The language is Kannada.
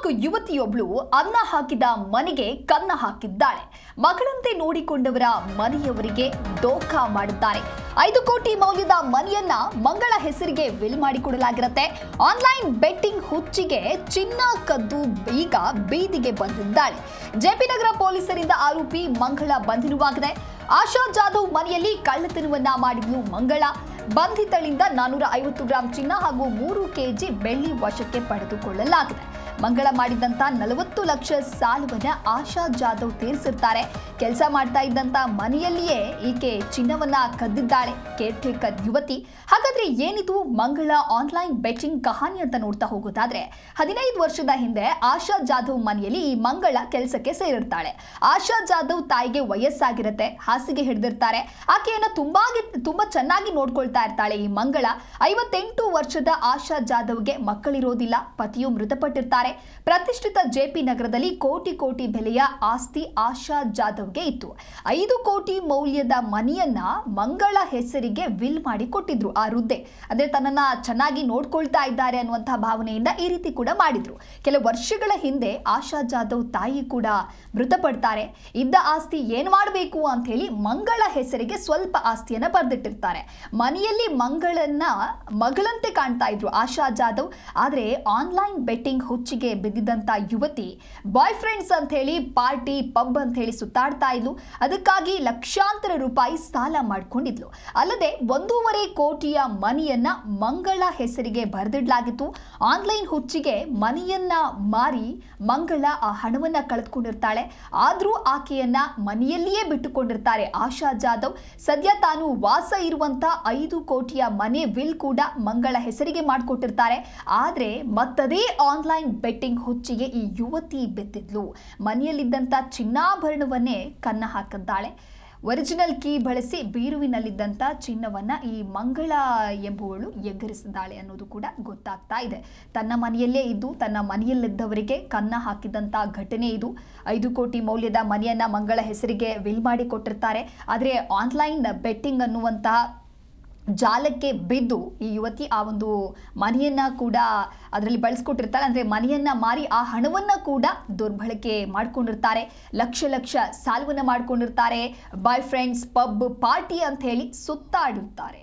14 ಯುವತಿಯೊಬ್ಬಳು ಅನ್ನ ಹಾಕಿದ ಮನೆಗೆ ಕನ್ನ ಹಾಕಿದ್ದಾಳೆ. ಮಗಳಂತೆ ನೋಡಿಕೊಂಡವರ ಮನೆಯವರಿಗೆ ದೋಖಾ ಮಾಡಿದ್ದಾರೆ. 5 ಕೋಟಿ ಮೌಲ್ಯದ ಮನೆಯನ್ನ ಮಂಗಳ ಹೆಸರಿಗೆ ವಿಲ್ ಮಾಡಿಕೊಡಲಾಗಿರುತ್ತೆ. ಆನ್ಲೈನ್ ಬೆಟ್ಟಿಂಗ್ ಹುಚ್ಚಿಗೆ ಚಿನ್ನ ಕದ್ದು ಈಗ ಬೀದಿಗೆ ಬಂದಿದ್ದಾಳೆ. ಜೆಪಿ ನಗರ ಪೊಲೀಸರಿಂದ ಆರೋಪಿ ಮಂಗಳ ಬಂಧನವಾಗಿದೆ. ಆಶಾ ಜಾಧವ್ ಮನೆಯಲ್ಲಿ ಕಳ್ಳತನವನ್ನ ಮಾಡಿದ್ಲು ಮಂಗಳ. ಬಂಧಿತಳಿಂದ 450 ಗ್ರಾಂ ಚಿನ್ನ ಹಾಗೂ 3 ಕೆಜಿ ಬೆಳ್ಳಿ ವಶಕ್ಕೆ ಪಡೆದುಕೊಳ್ಳಲಾಗಿದೆ. ಮಂಗಳ ಮಾಡಿದಂತ 40 ಲಕ್ಷ ಸಾಲವನ್ನ ಆಶಾ ಜಾಧವ್ ತೀರಿಸಿರ್ತಾರೆ. ಕೆಲಸ ಮಾಡ್ತಾ ಇದ್ದಂತ ಮನೆಯಲ್ಲಿಯೇ ಈಕೆ ಚಿನ್ನವನ್ನ ಕದ್ದಿದ್ದಾಳೆ. ಕೇರ್ಟೇಕರ್ ಯುವತಿ. ಹಾಗಾದ್ರೆ ಏನಿದು ಮಂಗಳ ಆನ್ಲೈನ್ ಬೆಟ್ಟಿಂಗ್ ಕಹಾನಿ ಅಂತ ನೋಡ್ತಾ ಹೋಗೋದಾದ್ರೆ, 15 ವರ್ಷದ ಹಿಂದೆ ಆಶಾ ಜಾಧವ್ ಮನೆಯಲ್ಲಿ ಈ ಮಂಗಳ ಕೆಲಸಕ್ಕೆ ಸೇರಿರ್ತಾಳೆ. ಆಶಾ ಜಾಧವ್ ತಾಯಿಗೆ ವಯಸ್ಸಾಗಿರುತ್ತೆ, ಹಾಸಿಗೆ ಹಿಡಿದಿರ್ತಾರೆ. ಆಕೆಯನ್ನ ತುಂಬಾ ಚೆನ್ನಾಗಿ ನೋಡ್ಕೊಳ್ತಾ ಇರ್ತಾಳೆ ಈ ಮಂಗಳ. 58 ವರ್ಷದ ಆಶಾ ಜಾಧವ್ಗೆ ಮಕ್ಕಳಿರೋದಿಲ್ಲ, ಪತಿಯು ಮೃತಪಟ್ಟಿರ್ತಾರೆ. ಪ್ರತಿಷ್ಠಿತ ಜೆಪಿ ನಗರದಲ್ಲಿ ಕೋಟಿ ಬೆಲೆಯ ಆಸ್ತಿ ಆಶಾ ಜಾಧವ್ಗೆ ಇತ್ತು. 5 ಕೋಟಿ ಮೌಲ್ಯದ ಮನೆಯನ್ನ ಮಂಗಳ ಹೆಸರಿಗೆ ವಿಲ್ ಮಾಡಿ ಕೊಟ್ಟಿದ್ರು. ಆ ವೃದ್ಧೆ ಅಂದ್ರೆ ತನ್ನನ್ನ ಚೆನ್ನಾಗಿ ನೋಡ್ಕೊಳ್ತಾ ಇದ್ದಾರೆ ಅನ್ನುವಂತಹ ಭಾವನೆಯಿಂದ ಈ ರೀತಿ ಕೂಡ ಮಾಡಿದ್ರು. ಕೆಲವು ವರ್ಷಗಳ ಹಿಂದೆ ಆಶಾ ಜಾಧವ್ ತಾಯಿ ಕೂಡ ಮೃತಪಡ್ತಾರೆ. ಇದ್ದ ಆಸ್ತಿ ಏನ್ ಮಾಡಬೇಕು ಅಂತ ಹೇಳಿ ಮಂಗಳ ಹೆಸರಿಗೆ ಸ್ವಲ್ಪ ಆಸ್ತಿಯನ್ನ ಬರೆದಿಟ್ಟಿರ್ತಾರೆ. ಮನೆಯಲ್ಲಿ ಮಂಗಳನ್ನ ಮಗಳಂತೆ ಕಾಣ್ತಾ ಇದ್ರು ಆಶಾ ಜಾಧವ್. ಆದ್ರೆ ಆನ್ಲೈನ್ ಬೆಟ್ಟಿಂಗ್ ಹುಚ್ಚಿಗೆ ಬಿದ್ದಿದ್ದಂತ ಯುವತಿ ಬಾಯ್ ಫ್ರೆಂಡ್ಸ್ ಅಂತ ಹೇಳಿ ಪಾರ್ಟಿ ಪಬ್ ಅಂತ ಹೇಳಿ ಸುತ್ತಾಡ್ತಾ ಇದ್ಲು. ಅದಕ್ಕಾಗಿ ಲಕ್ಷಾಂತರ ರೂಪಾಯಿ ಸಾಲ ಮಾಡ್ಕೊಂಡಿದ್ಲು. ಅಲ್ಲದೆ 1.5 ಕೋಟಿಯ ಮನೆಯನ್ನ ಮಂಗಳ ಹೆಸರಿಗೆ ಬರೆದಿಡಲಾಗಿತ್ತು. ಆನ್ಲೈನ್ ಹುಚ್ಚಿಗೆ ಮನೆಯನ್ನ ಮಾರಿ ಮಂಗಳ ಆ ಹಣವನ್ನ ಕಳೆದುಕೊಂಡಿರ್ತಾಳೆ. ಆದ್ರೂ ಆಕೆಯನ್ನ ಮನೆಯಲ್ಲಿಯೇ ಬಿಟ್ಟುಕೊಂಡಿರ್ತಾರೆ ಆಶಾ ಜಾಧವ್. ಸದ್ಯ ತಾನು ವಾಸ ಇರುವಂತ 5 ಕೋಟಿಯ ಮನೆ ವಿಲ್ ಕೂಡ ಮಂಗಳ ಹೆಸರಿಗೆ ಮಾಡಿಕೊಟ್ಟಿರ್ತಾರೆ. ಆದ್ರೆ ಮತ್ತದೇ ಆನ್ಲೈನ್ ಬೆಟ್ಟಿಂಗ್ ಹುಚ್ಚಿಗೆ ಈ ಯುವತಿ ಬಿದ್ದಿದ್ಲು. ಮನೆಯಲ್ಲಿದ್ದಂತ ಚಿನ್ನಾಭರಣವನ್ನೇ ಕನ್ನ ಹಾಕಿದ್ದಾಳೆ. ಒರಿಜಿನಲ್ ಕೀ ಬಳಸಿ ಬೀರುವಿನಲ್ಲಿದ್ದಂಥ ಚಿನ್ನವನ್ನ ಈ ಮಂಗಳ ಎಂಬುವಳು ಎಗರಿಸಿದ್ದಾಳೆ ಅನ್ನೋದು ಕೂಡ ಗೊತ್ತಾಗ್ತಾ ಇದೆ. ತನ್ನ ಮನೆಯಲ್ಲೇ ಇದ್ದು ತನ್ನ ಮನೆಯಲ್ಲಿದ್ದವರಿಗೆ ಕನ್ನ ಹಾಕಿದಂಥ ಘಟನೆ ಇದು. 5 ಕೋಟಿ ಮೌಲ್ಯದ ಮನೆಯನ್ನ ಮಂಗಳ ಹೆಸರಿಗೆ ವಿಲ್ ಮಾಡಿ ಕೊಟ್ಟಿರ್ತಾರೆ. ಆದರೆ ಆನ್ಲೈನ್ ಬೆಟ್ಟಿಂಗ್ ಅನ್ನುವಂತಹ ಜಾಲಕ್ಕೆ ಬಿದ್ದು ಈ ಯುವತಿ ಆ ಒಂದು ಮನೆಯನ್ನ ಕೂಡ ಅದರಲ್ಲಿ ಬಳಸ್ಕೊಟ್ಟಿರ್ತಾಳೆ. ಅಂದರೆ ಮನೆಯನ್ನ ಮಾರಿ ಆ ಹಣವನ್ನ ಕೂಡ ದುರ್ಬಳಕೆ ಮಾಡ್ಕೊಂಡಿರ್ತಾರೆ. ಲಕ್ಷ ಸಾಲವನ್ನ ಮಾಡ್ಕೊಂಡಿರ್ತಾರೆ. ಬಾಯ್ ಫ್ರೆಂಡ್ಸ್ ಪಬ್ ಪಾರ್ಟಿ ಅಂತ ಹೇಳಿ ಸುತ್ತಾಡಿರ್ತಾರೆ.